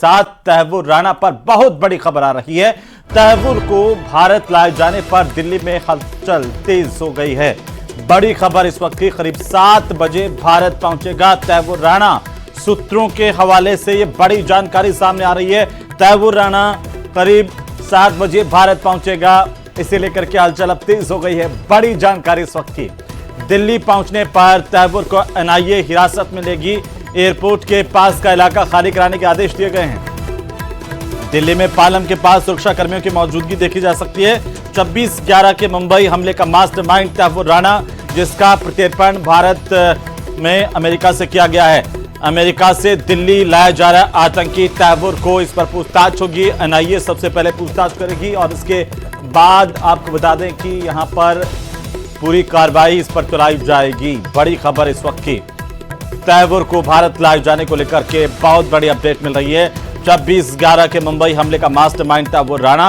साथ तहव्वुर राणा पर बहुत बड़ी खबर आ रही है। तहव्वुर को भारत लाए जाने पर दिल्ली में हलचल तेज हो गई है। बड़ी खबर इस वक्त की, करीब 7 बजे भारत पहुंचेगा तहव्वुर राणा। सूत्रों के हवाले से ये बड़ी जानकारी सामने आ रही है। तहव्वुर राणा करीब 7 बजे भारत पहुंचेगा, इसे लेकर के हलचल अब तेज हो गई है। बड़ी जानकारी इस वक्त की, दिल्ली पहुंचने पर तहव्वुर को एनआईए हिरासत में लेगी। एयरपोर्ट के पास का इलाका खाली कराने के आदेश दिए गए हैं। दिल्ली में पालम के पास सुरक्षा कर्मियों की मौजूदगी देखी जा सकती है। 26/11 के मुंबई हमले का मास्टरमाइंड तहव्वुर राणा, जिसका प्रत्यर्पण भारत में अमेरिका से किया गया है। अमेरिका से दिल्ली लाया जा रहा आतंकी तहव्वुर को, इस पर पूछताछ होगी। एनआईए सबसे पहले पूछताछ करेगी और इसके बाद आपको बता दें कि यहां पर पूरी कार्रवाई इस पर चलाई जाएगी। बड़ी खबर इस वक्त की, तहव्वुर को भारत लाए जाने को लेकर के बहुत बड़ी अपडेट मिल रही है। 26/11 के मुंबई हमले का मास्टरमाइंड तहव्वुर राणा,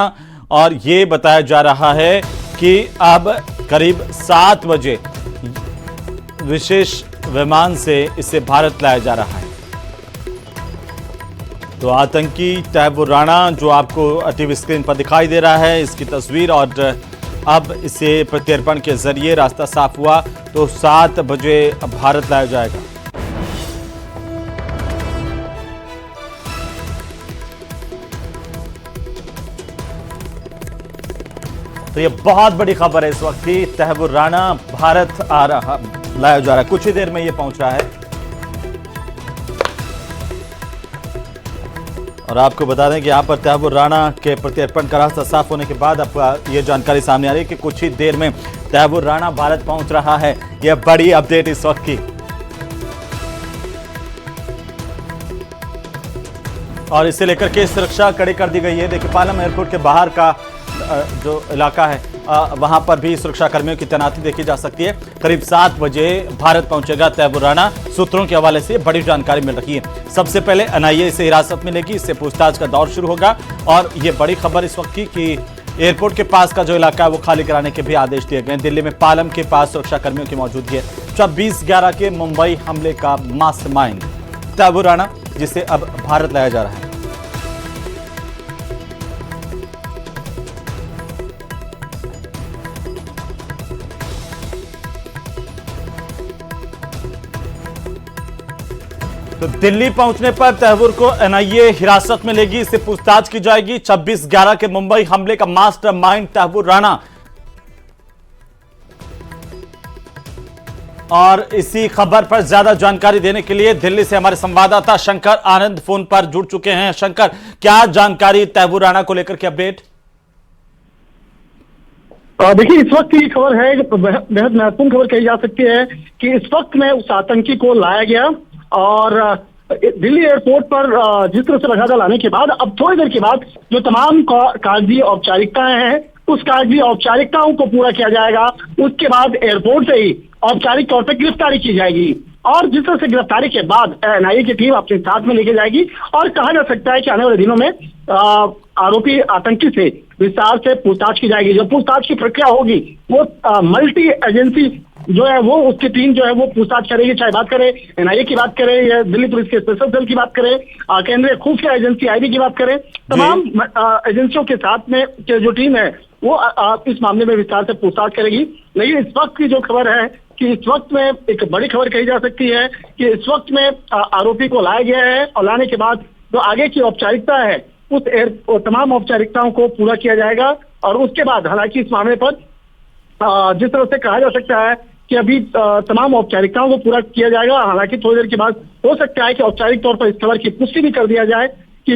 और ये बताया जा रहा है कि अब करीब 7 बजे विशेष विमान से इसे भारत लाया जा रहा है। तो आतंकी तहव्वुर राणा जो आपको टीवी स्क्रीन पर दिखाई दे रहा है, इसकी तस्वीर, और अब इसे प्रत्यर्पण के जरिए रास्ता साफ हुआ तो 7 बजे भारत लाया जाएगा। तो ये बहुत बड़ी खबर है इस वक्त की, तहव्वुर राणा भारत लाया जा रहा है। कुछ ही देर में ये पहुंच रहा है। और आपको बता दें कि यहां पर तहव्वुर राणा के प्रत्यर्पण का रास्ता साफ होने के बाद अब ये जानकारी सामने आ रही है कि कुछ ही देर में तहव्वुर राणा भारत पहुंच रहा है। यह बड़ी अपडेट इस वक्त की। और इसे लेकर के सुरक्षा कड़ी कर दी गई है। देखिए, पालम एयरपोर्ट के बाहर का जो इलाका है वहां पर भी सुरक्षा कर्मियों की तैनाती देखी जा सकती है। करीब 7 बजे भारत पहुंचेगा तहव्वुर राणा। सूत्रों के हवाले से बड़ी जानकारी मिल रही है। सबसे पहले एनआईए इसे हिरासत में लेगी, इससे पूछताछ का दौर शुरू होगा। और ये बड़ी खबर इस वक्त की कि एयरपोर्ट के पास का जो इलाका है वो खाली कराने के भी आदेश दिए गए। दिल्ली में पालम के पास सुरक्षा कर्मियों की मौजूदगी है। 26/11 के मुंबई हमले का मास्टरमाइंड तहव्वुर राणा, जिसे अब भारत लाया जा रहा है। तो दिल्ली पहुंचने पर तहव्वुर को एनआईए हिरासत में लेगी, इससे पूछताछ की जाएगी। 26/11 के मुंबई हमले का मास्टरमाइंड तहव्वुर राणा। और इसी खबर पर ज्यादा जानकारी देने के लिए दिल्ली से हमारे संवाददाता शंकर आनंद फोन पर जुड़ चुके हैं। शंकर, क्या जानकारी तहव्वुर राणा को लेकर के अपडेट? देखिए, इस वक्त की खबर है, बेहद महत्वपूर्ण खबर कही जा सकती है कि इस वक्त में उस आतंकी को लाया गया और दिल्ली एयरपोर्ट पर जिस तरह से लगातार लाने के बाद अब थोड़ी देर के बाद जो तमाम कागजी औपचारिकताएं हैं, उस कागजी औपचारिकताओं को पूरा किया जाएगा। उसके बाद एयरपोर्ट से ही औपचारिक तौर पर गिरफ्तारी की जाएगी। और जिस तरह से गिरफ्तारी के बाद एनआईए की टीम अपने साथ में लेके जाएगी और कहा जा सकता है कि आने वाले दिनों में आरोपी आतंकी से विस्तार से पूछताछ की जाएगी। जो पूछताछ की प्रक्रिया होगी वो मल्टी एजेंसी जो है वो उसकी टीम जो है वो पूछताछ करेगी, चाहे बात करें एनआईए की बात करें या दिल्ली पुलिस के स्पेशल सेल की बात करें, केंद्रीय खुफिया एजेंसी आईबी की बात करें। तमाम एजेंसियों के साथ में जो टीम है वो इस मामले में विस्तार से पूछताछ करेगी। लेकिन इस वक्त की जो खबर है कि इस वक्त में एक बड़ी खबर कही जा सकती है कि इस वक्त में आरोपी को लाया गया है और लाने के बाद जो आगे की औपचारिकता है उस तमाम औपचारिकताओं को पूरा किया जाएगा। और उसके बाद हालांकि इस मामले पर जिस तरह से कहा जा सकता है कि अभी तमाम औपचारिकताओं को पूरा किया जाएगा। हालांकि थोड़ी देर के बाद हो सकता है कि औपचारिक तौर पर इस खबर की पुष्टि भी कर दिया जाए कि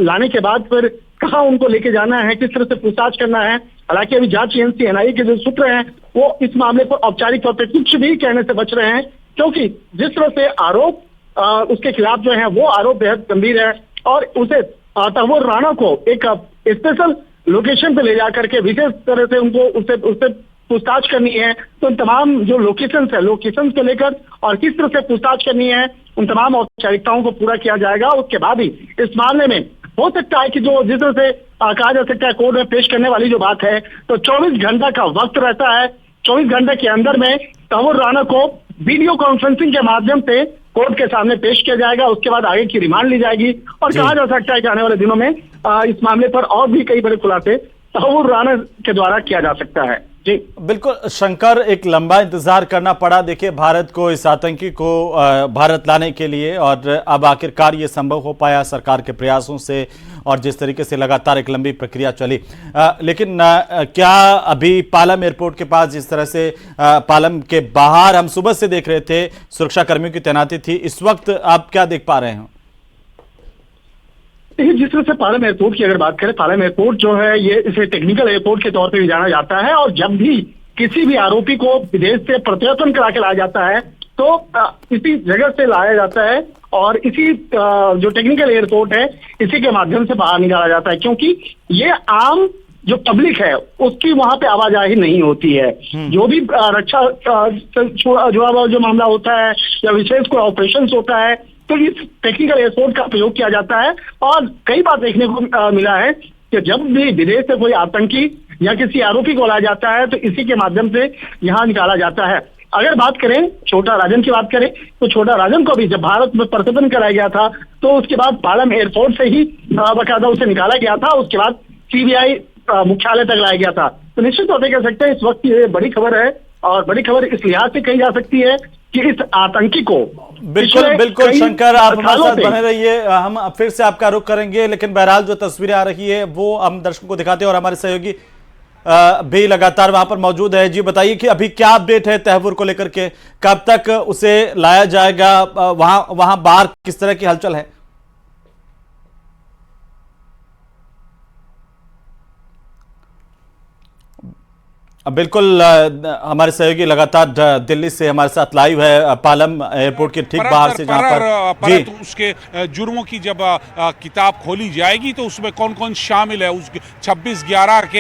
लाने के बाद फिर कहाँ उनको लेके जाना है, किस तरह से पूछताछ करना है। हालांकि अभी जांच एजेंसी एनआईए के जो सूत्र हैं वो इस मामले पर औपचारिक तौर पर कुछ भी कहने से बच रहे हैं, क्योंकि जिस तरह से आरोप उसके खिलाफ जो है वो आरोप बेहद गंभीर है। और उसे तहव्वुर राणा को एक स्पेशल लोकेशन पे ले जाकर के विशेष तरह से उनको उससे पूछताछ करनी है। तो उन तमाम जो लोकेशंस है, लोकेशंस को लेकर और किस तरह से पूछताछ करनी है, उन तमाम औपचारिकताओं को पूरा किया जाएगा। उसके बाद ही इस मामले में हो सकता है कि जो जिस तरह से कहा जा सकता है कोर्ट में पेश करने वाली जो बात है, तो 24 घंटा का वक्त रहता है। 24 घंटे के अंदर में तहव्वुर राणा को वीडियो कॉन्फ्रेंसिंग के माध्यम से कोर्ट के सामने पेश किया जाएगा। उसके बाद आगे की रिमांड ली जाएगी और कहा जा सकता है कि आने वाले दिनों में इस मामले पर और भी कई बड़े खुलासे तहव्वुर राना के द्वारा किया जा सकता है। जी बिल्कुल शंकर, एक लंबा इंतजार करना पड़ा देखिए भारत को इस आतंकी को भारत लाने के लिए, और अब आखिरकार ये संभव हो पाया सरकार के प्रयासों से, और जिस तरीके से लगातार एक लंबी प्रक्रिया चली। लेकिन क्या अभी पालम एयरपोर्ट के पास जिस तरह से पालम के बाहर हम सुबह से देख रहे थे सुरक्षा कर्मियों की तैनाती थी, इस वक्त आप क्या देख पा रहे हैं? देखिए, जिस तरह से पालम एयरपोर्ट की अगर बात करें, पालम एयरपोर्ट जो है ये इसे टेक्निकल एयरपोर्ट के तौर पे भी जाना जाता है, और जब भी किसी भी आरोपी को विदेश से प्रत्यर्पण करा के लाया जाता है तो इसी जगह से लाया जाता है और इसी जो टेक्निकल एयरपोर्ट है इसी के माध्यम से बाहर निकाला जाता है, क्योंकि ये आम जो पब्लिक है उसकी वहां पे आवाजाही नहीं होती है। जो भी रक्षा जो मामला होता है या विशेष कोई ऑपरेशन होता है तो इस टेक्निकल एयरपोर्ट का प्रयोग किया जाता है। और कई बार देखने को मिला है कि जब भी विदेश से कोई आतंकी या किसी आरोपी को लाया जाता है तो इसी के माध्यम से यहाँ निकाला जाता है। अगर बात करें छोटा राजन की बात करें तो छोटा राजन को भी जब भारत में प्रत्यर्पण कराया गया था तो उसके बाद पालम एयरपोर्ट से ही बाकायदा उसे निकाला गया था, उसके बाद सीबीआई मुख्यालय तक लाया गया था। तो निश्चित तौर पर कह सकते हैं इस वक्त ये बड़ी खबर है, और बड़ी खबर इस लिहाज से कही जा सकती है कि इस आतंकी को बिल्कुल बिल्कुल शंकर, आप हमारे साथ बने रहिए, हम फिर से आपका रुख करेंगे। लेकिन बहरहाल जो तस्वीरें आ रही है वो हम दर्शकों को दिखाते हैं और हमारे सहयोगी भी लगातार वहां पर मौजूद है। जी बताइए कि अभी क्या अपडेट है तहव्वुर को लेकर के, कब तक उसे लाया जाएगा, वहां बाहर किस तरह की हलचल है? बिल्कुल हमारे सहयोगी लगातार दिल्ली से हमारे साथ लाइव है, पालम एयरपोर्ट के ठीक बाहर से, जहां पर जी तो उसके जुर्मों की जब किताब खोली जाएगी तो उसमें कौन कौन शामिल है, उस 26/11 के